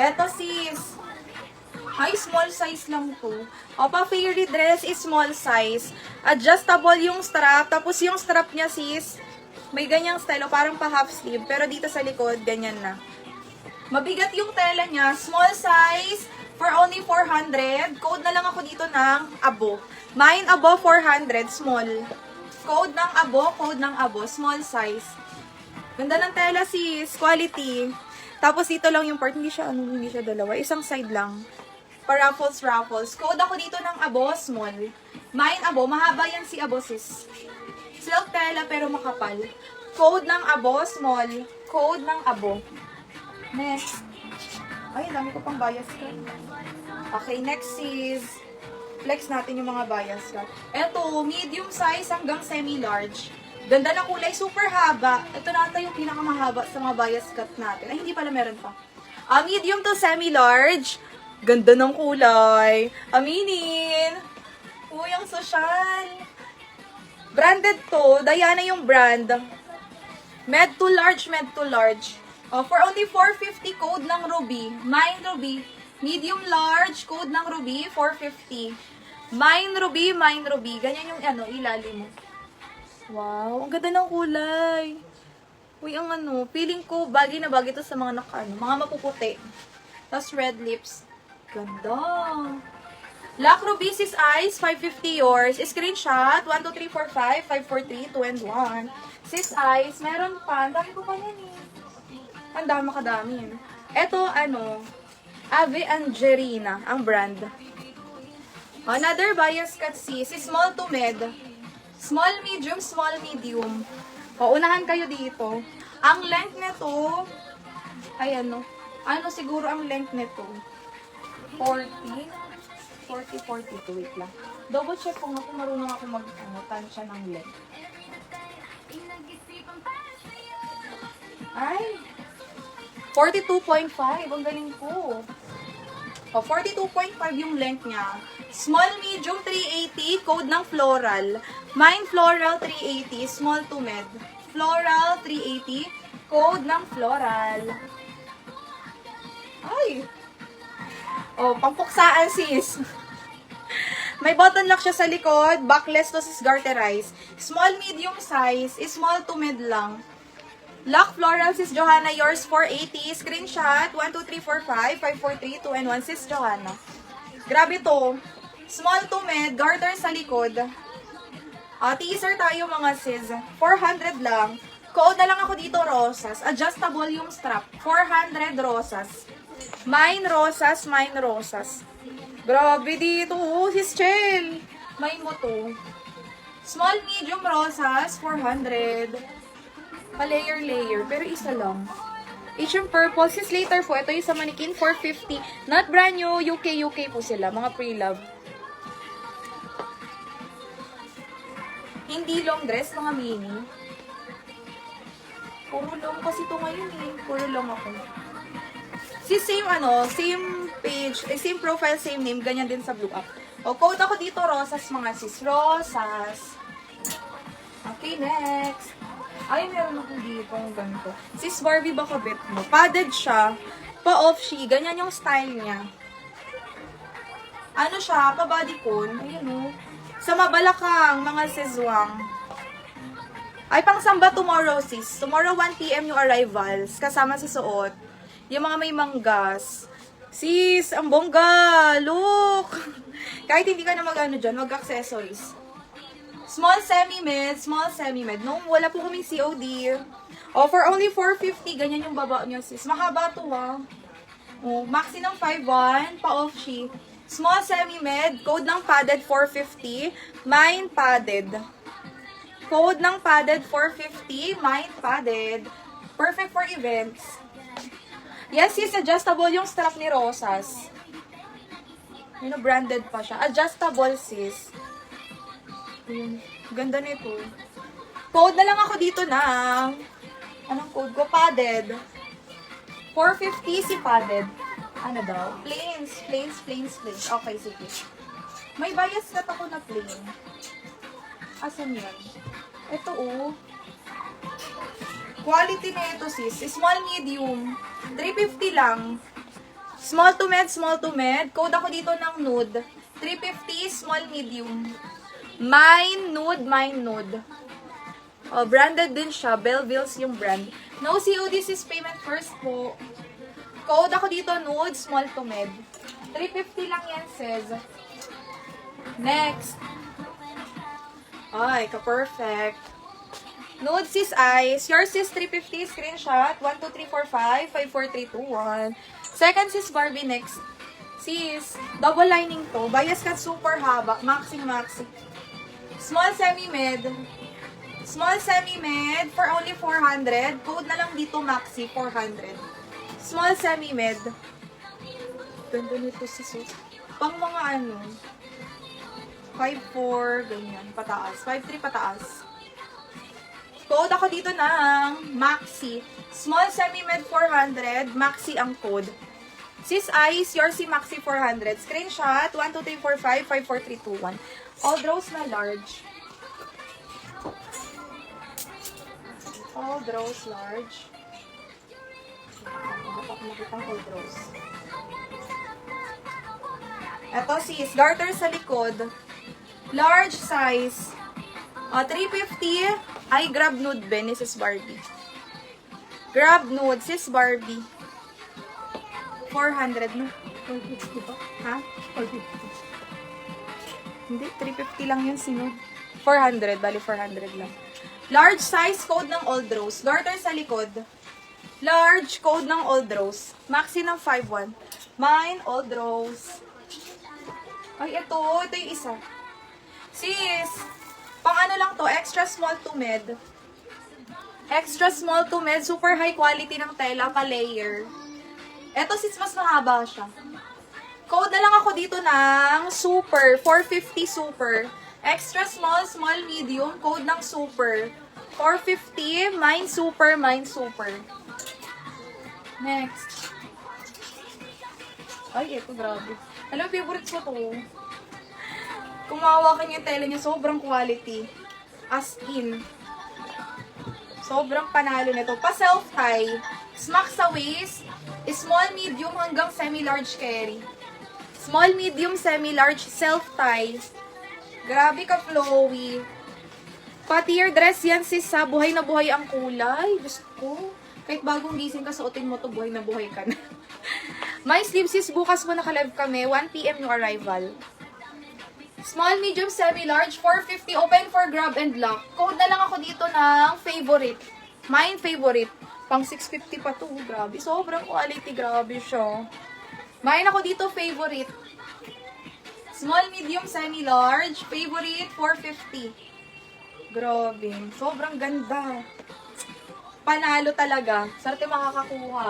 Eto sis. Ay, small size lang to. Opa, fairy dress is small size. Adjustable yung strap. Tapos yung strap niya sis, may ganyang style. Parang pa half sleeve. Pero dito sa likod, ganyan na. Mabigat yung tela niya. Small size for only 400. Code na lang ako dito ng abo. Mine abo 400. Small. Code ng abo. Small size. Ganda ng tela sis. Quality. Tapos dito lang yung part. Hindi siya dalawa. Isang side lang. Pa-ruffles. Code ako dito ng abo. Small. Mine abo. Mahaba yan si abo sis. Silk tela pero makapal. Code ng abo. Small. Code ng abo. Next. Ay, dami ko pang bias cut. Okay, next is flex natin yung mga bias cut. Eto, medium size hanggang semi-large. Ganda ng kulay, super haba. Ito na ata yung pinakamahaba sa mga bias cut natin. Ay, hindi pala meron pa. Medium to semi-large. Ganda ng kulay. Aminin. Uy, ang social. Branded to. Diana yung brand. Med to large. For only 450 code ng Ruby. Mine Ruby. Medium large code ng Ruby 450. Mine Ruby. Ganyan yung ilalim mo. Wow, ang ganda ng kulay. Uy, ang feeling ko bagay na bagay to sa mga mga mapuputi. Tapos red lips. Ganda. Lac Ruby sis eyes 550 yours. Screenshot 1 2 3 4 5 5 4 3 2 and 1. Sis eyes, meron pa. Ang dami ko pa yan eh. Ang dami. Ito, Ave Angelina, ang brand. Another bias cut sis, small to med. Small, medium. Unahan kayo dito. Ang length nito, ay siguro ang length nito? 42, wait lang. Double check kung ako marunong ako tansya ng length. Ay, 42.5. Ang galing ko. 42.5 yung length niya. Small, medium, 380. Code ng floral. Mine floral, 380. Small to med. Floral, 380. Code ng floral. Ay! Pampuksaan sis. May button lock siya sa likod. Backless to sis garterize. Small, medium size. Small to med lang. Lock floral, sis Johanna, yours 480. Screenshot, 1, 2, 3, 4, 5, 5, 4, 3, 2, and 1, sis Johanna. Grabe to. Small to med, garter sa likod. Teaser tayo mga sis. 400 lang. Code na lang ako dito, rosas. Adjustable yung strap. 400 rosas. Mine rosas. Grabe dito, sis Chel. May mo to. Small, medium rosas, 400. Pa-layer, pero isa lang. Asian purple, sis later po, ito yung sa Mannequin, 450. Not brand new, UK po sila, mga pre-love. Hindi long dress, mga mini. Puro long kasi ito ngayon eh. Puro long ako. Sis, same page, same profile, same name, ganyan din sa blue up. Code ako dito, rosas mga sis. Rosas. Okay, next. Ay, meron ako dito ang ganito. Sis Barbie, baka bet mo. Padded siya. Pa-off-she. Ganyan yung style niya. Siya? Pa-bodycon. Ayan sa mabalakang, mga siswang. Ay, pang samba tomorrow, sis. Tomorrow, 1 PM yung arrivals. Kasama sa suot. Yung mga may manggas. Sis, ang bongga. Look. Kahit hindi ka na dyan, mag-accessories. Small semi-med. No, wala po kaming COD. For only 450, ganyan yung baba nyo, sis. Mahaba to, ha. Maxi ng 5'1", pa-off-she. Small semi-med, code ng padded 450, mine padded. Code ng padded 450, mine padded. Perfect for events. Yes, sis, adjustable yung strap ni Rosas. Branded pa siya. Adjustable, sis. Ganda nito. Code na lang ako dito na. Anong code ko? Padded. 450 si padded. Ano daw? Plains. Okay, sige. May bias cut ako na plain. Asan yan? Ito oh. Quality na ito sis. Small medium. 350 lang. Small to med. Code ako dito ng nude. 350 small medium. Mine nude. Oh, branded din siya. Belleville's yung brand. No COD sis, payment first po. Code ako dito nude, small to med. 350 lang yan sis. Next. Ay, ka-perfect. Nude sis eyes. Yours sis 350. Screenshot. 1, 2, 3, 4, 5. 5, 4, 3, 2, 1. Second sis Barbie next. Sis, double lining to. Bias cut super haba. Maxi. Small semi-med. Small semi-med for only 400. Code na lang dito maxi 400. Small semi-med. Ganda nito sis. Pang mga ano. 5'4", ganyan, pataas. 5'3", pataas. Code ako dito ng Maxi. Small semi-med 400, Maxi ang code. Sis Ice, yours si Maxi 400. Screenshot, 1, 2, 3, 4, 5, 5, 4, 3, 2, 1. All rows na large. All rows large. Nakita ang all rows. Ito sis, garter sa likod. Large size. 350. Ay, grab nude ben ni sis Barbie. Grab nude, sis Barbie. 400, no? 450 ba? Ha? 450. Hindi, 350 lang yun sinude. 400, bali 400 lang. Large size, code ng Old Rose. Garter sa likod. Large, code ng Old Rose. Maxi ng 5'1". Mine, Old Rose. Ay, ito yung isa. Sis, pang ano lang to, extra small to med. Extra small to med, super high quality ng tela, pa-layer. Eto sis, mas mahaba siya. Code na lang ako dito ng super, 450 super. Extra small, small, medium, code ng super. 450, mine super. Next. Ay, eto grabe. Alam, favorites ko to. Kung mawawakan yung tela niya, sobrang quality. As in. Sobrang panalo nito. Pa self-tie. Smack sa waist. Small, medium, hanggang semi-large carry. Small, medium, semi-large, self-tie. Grabe ka, flowy. Pati your dress yan, sis, ha? Buhay na buhay ang kulay. Diyos ko. Kahit bagong gising ka, suotin mo to, buhay na buhay ka na. My sleeves, sis, bukas mo naka-live kami. 1 PM yung arrival. Small, medium, semi-large, 450, open for grab and lock. Code na lang ako dito ng favorite. Mine favorite. Pang 650 pa to. Grabe. Sobrang quality. Grabe siya. Mine ako dito favorite. Small, medium, semi-large. Favorite, 450. Grabe. Sobrang ganda. Panalo talaga. Sarte makakakuha.